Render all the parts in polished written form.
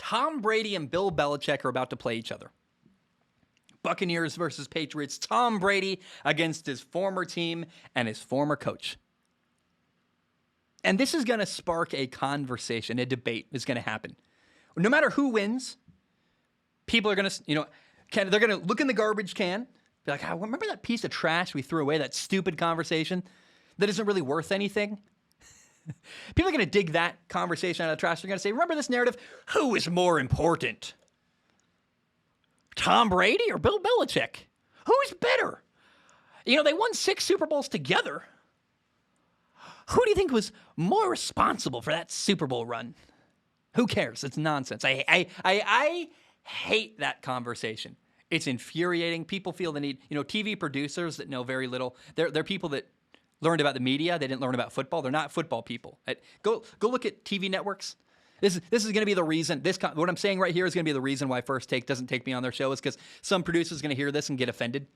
Tom Brady and Bill Belichick are about to play each other. Buccaneers versus Patriots. Tom Brady against his former team and his former coach. And this is going to spark a conversation, a debate is going to happen. No matter who wins, people are going to, they're going to look in the garbage can, be like, oh, remember that piece of trash we threw away, that stupid conversation that isn't really worth anything? People are going to dig that conversation out of the trash. They're going to say, remember this narrative? Who is more important? Tom Brady or Bill Belichick? Who's better? They won 6 Super Bowls together. Who do you think was more responsible for that Super Bowl run? Who cares? It's nonsense. I hate that conversation. It's infuriating. People feel the need. TV producers that know very little. They're people that learned about the media. They didn't learn about football. They're not football people. Go look at TV networks. This is going to be the reason. What I'm saying right here is going to be the reason why First Take doesn't take me on their show, is because some producer is going to hear this and get offended.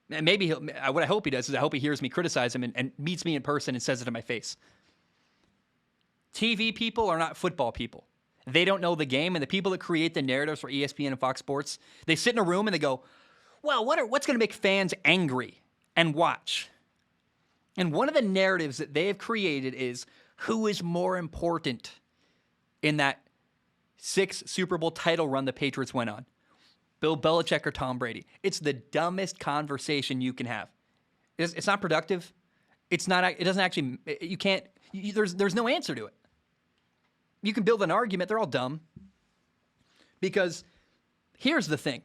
And maybe what I hope he does is I hope he hears me criticize him and meets me in person and says it to my face. TV people are not football people. They don't know the game, and the people that create the narratives for ESPN and Fox Sports, they sit in a room and they go, well, what's going to make fans angry and watch? And one of the narratives that they have created is who is more important in that 6 Super Bowl title run the Patriots went on. Bill Belichick or Tom Brady. It's the dumbest conversation you can have. It's not productive. It's not. It doesn't actually. You can't. There's no answer to it. You can build an argument. They're all dumb. Because here's the thing.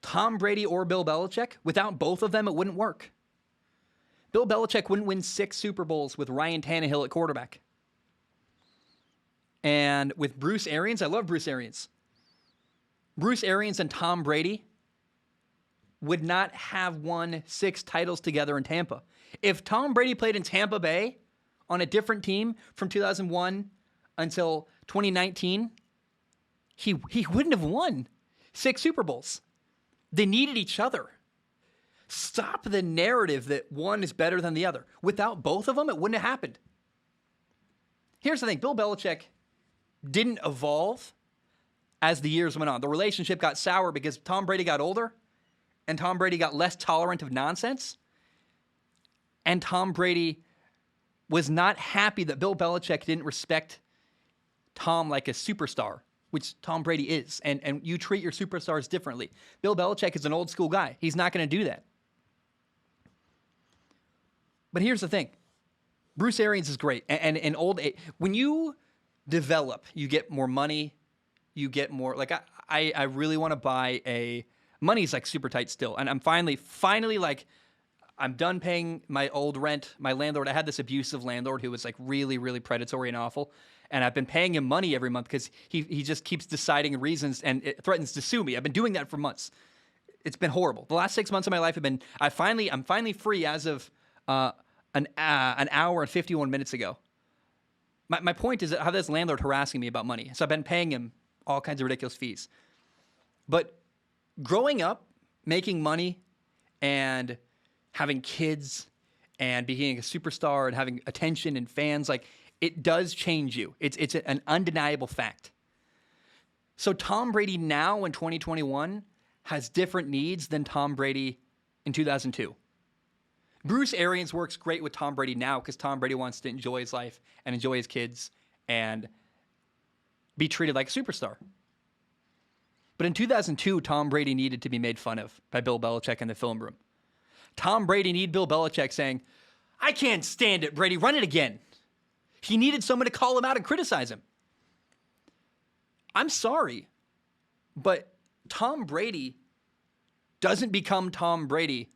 Tom Brady or Bill Belichick, without both of them, it wouldn't work. Bill Belichick wouldn't win 6 Super Bowls with Ryan Tannehill at quarterback. And with Bruce Arians, I love Bruce Arians. Bruce Arians and Tom Brady would not have won 6 titles together in Tampa. If Tom Brady played in Tampa Bay on a different team from 2001 until 2019, he wouldn't have won 6 Super Bowls. They needed each other. Stop the narrative that one is better than the other. Without both of them, it wouldn't have happened. Here's the thing. Bill Belichick didn't evolve as the years went on. The relationship got sour because Tom Brady got older and Tom Brady got less tolerant of nonsense. And Tom Brady was not happy that Bill Belichick didn't respect Tom like a superstar, which Tom Brady is. And you treat your superstars differently. Bill Belichick is an old school guy. He's not going to do that. But here's the thing. Bruce Arians is great. And in old age, when you develop, you get more money, you get more, like I really want to buy money's like super tight still. And I'm finally like, I'm done paying my old rent. My landlord, I had this abusive landlord who was like really, really predatory and awful. And I've been paying him money every month because he just keeps deciding reasons and it threatens to sue me. I've been doing that for months. It's been horrible. The last 6 months of my life have been, I'm finally free as of an hour and 51 minutes ago. My point is that I have this landlord harassing me about money. So I've been paying him all kinds of ridiculous fees. But growing up, making money and having kids and being a superstar and having attention and fans, like it does change you. It's an undeniable fact. So Tom Brady now in 2021 has different needs than Tom Brady in 2002. Bruce Arians works great with Tom Brady now because Tom Brady wants to enjoy his life and enjoy his kids and be treated like a superstar. But in 2002, Tom Brady needed to be made fun of by Bill Belichick in the film room. Tom Brady needed Bill Belichick saying, I can't stand it, Brady, run it again. He needed someone to call him out and criticize him. I'm sorry, but Tom Brady doesn't become Tom Brady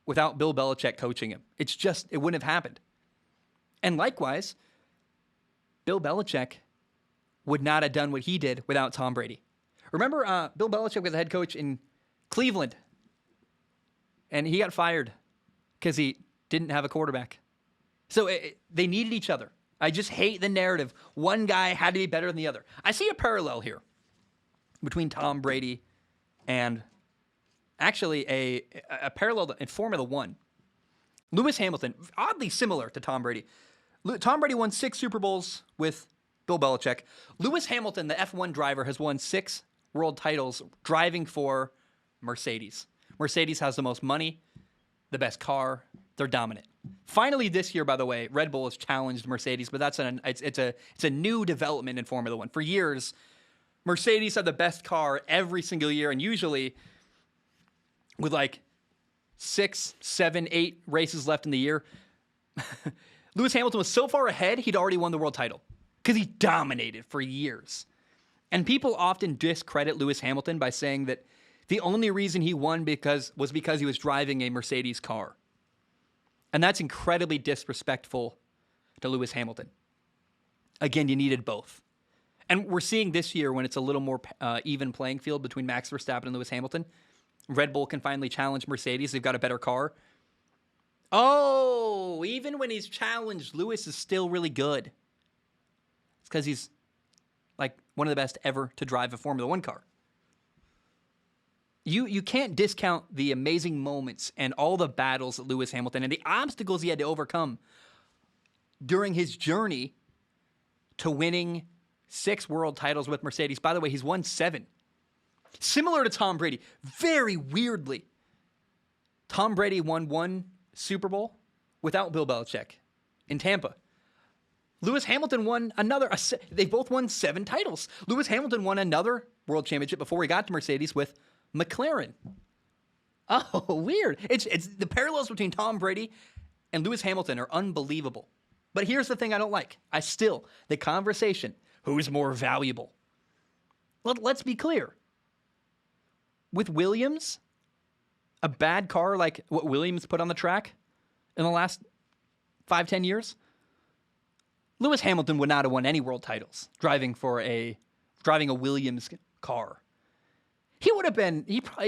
without Bill Belichick coaching him. It wouldn't have happened. And likewise, Bill Belichick would not have done what he did without Tom Brady. Remember, Bill Belichick was the head coach in Cleveland, and he got fired because he didn't have a quarterback. So they needed each other. I just hate the narrative. One guy had to be better than the other. I see a parallel here between Tom Brady and actually a parallel in Formula One. Lewis Hamilton, oddly similar to Tom Brady. Tom Brady won 6 Super Bowls with Bill Belichick. Lewis Hamilton, the F1 driver, has won 6 world titles driving for Mercedes. Mercedes has the most money, the best car. They're dominant. Finally, this year, by the way, Red Bull has challenged Mercedes, but it's a new development in Formula One. For years, Mercedes had the best car every single year, and usually with like 6, 7, 8 races left in the year, Lewis Hamilton was so far ahead, he'd already won the world title because he dominated for years. And people often discredit Lewis Hamilton by saying that the only reason he won was because he was driving a Mercedes car. And that's incredibly disrespectful to Lewis Hamilton. Again, you needed both. And we're seeing this year when it's a little more even playing field between Max Verstappen and Lewis Hamilton. Red Bull can finally challenge Mercedes. They've got a better car. Oh, even when he's challenged, Lewis is still really good. It's because he's like one of the best ever to drive a Formula One car. You can't discount the amazing moments and all the battles that Lewis Hamilton and the obstacles he had to overcome during his journey to winning 6 world titles with Mercedes. By the way, he's won 7. Similar to Tom Brady. Very weirdly, Tom Brady won 1 Super Bowl without Bill Belichick in Tampa. Lewis Hamilton won another. They both won 7 titles. Lewis Hamilton won another world championship before he got to Mercedes with McLaren. Oh, weird. It's the parallels between Tom Brady and Lewis Hamilton are unbelievable. But here's the thing I don't like. The conversation, who's more valuable? Let's be clear. With Williams, a bad car like what Williams put on the track in the last 5-10 years, Lewis Hamilton would not have won any world titles driving a Williams car. He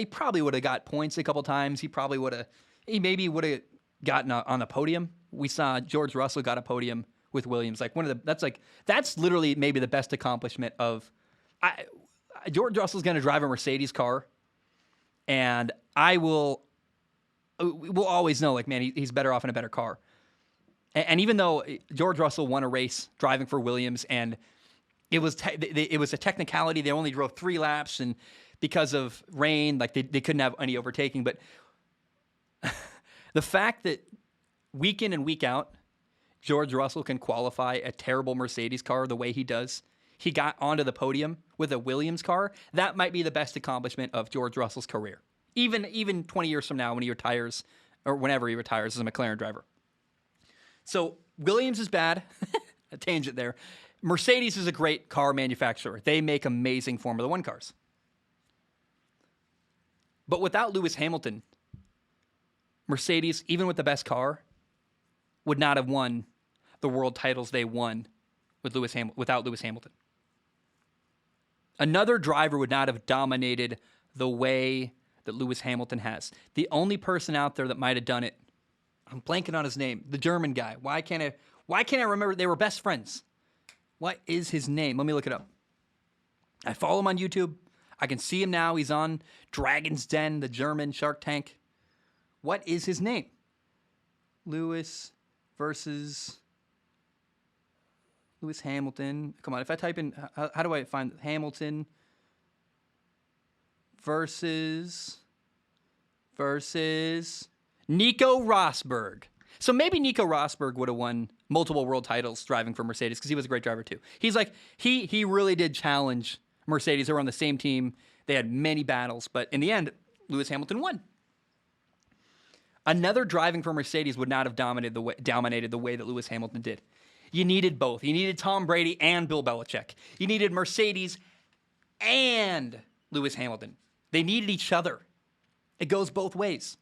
probably would have got points a couple times. He maybe would have gotten on the podium. We saw George Russell got a podium with Williams. That's literally maybe the best accomplishment of George Russell's going to drive a Mercedes car, and we'll always know, like, man, he's better off in a better car. And even though George Russell won a race driving for Williams, and it was a technicality, they only drove 3 laps, and because of rain, like they couldn't have any overtaking. But the fact that week in and week out, George Russell can qualify a terrible Mercedes car the way he does, he got onto the podium with a Williams car, that might be the best accomplishment of George Russell's career. Even 20 years from now when he retires, or whenever he retires as a McLaren driver. So Williams is bad. A tangent there. Mercedes is a great car manufacturer. They make amazing Formula One cars. But without Lewis Hamilton, Mercedes, even with the best car, would not have won the world titles they won without Lewis Hamilton. Another driver would not have dominated the way that Lewis Hamilton has. The only person out there that might have done it, I'm blanking on his name, the German guy. Why can't I remember? They were best friends. What is his name? Let me look it up. I follow him on YouTube. I can see him now. He's on Dragon's Den, the German Shark Tank. What is his name? Lewis Hamilton. Come on, if I type in, how do I find Hamilton versus Nico Rosberg. So maybe Nico Rosberg would have won multiple world titles driving for Mercedes because he was a great driver too. He's like, he really did challenge Mercedes. They were on the same team. They had many battles, but in the end, Lewis Hamilton won. Another driving for Mercedes would not have dominated the way that Lewis Hamilton did. You needed both. You needed Tom Brady and Bill Belichick. You needed Mercedes and Lewis Hamilton. They needed each other. It goes both ways.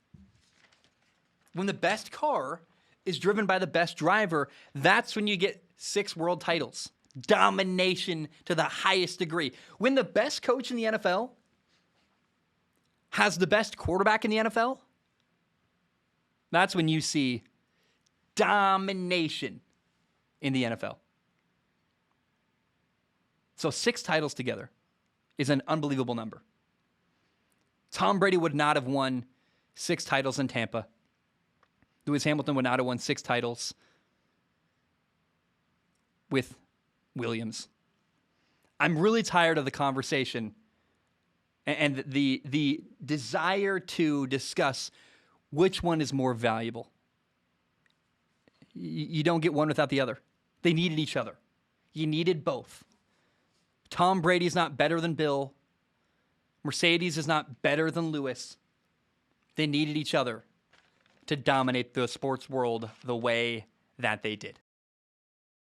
When the best car is driven by the best driver, that's when you get 6 world titles. Domination to the highest degree. When the best coach in the NFL has the best quarterback in the NFL, that's when you see domination in the NFL. So 6 titles together is an unbelievable number. Tom Brady would not have won 6 titles in Tampa. Lewis Hamilton would not have won 6 titles with Williams. I'm really tired of the conversation and the desire to discuss which one is more valuable. You don't get one without the other. They needed each other. You needed both. Tom Brady is not better than Bill. Mercedes is not better than Lewis. They needed each other to dominate the sports world the way that they did.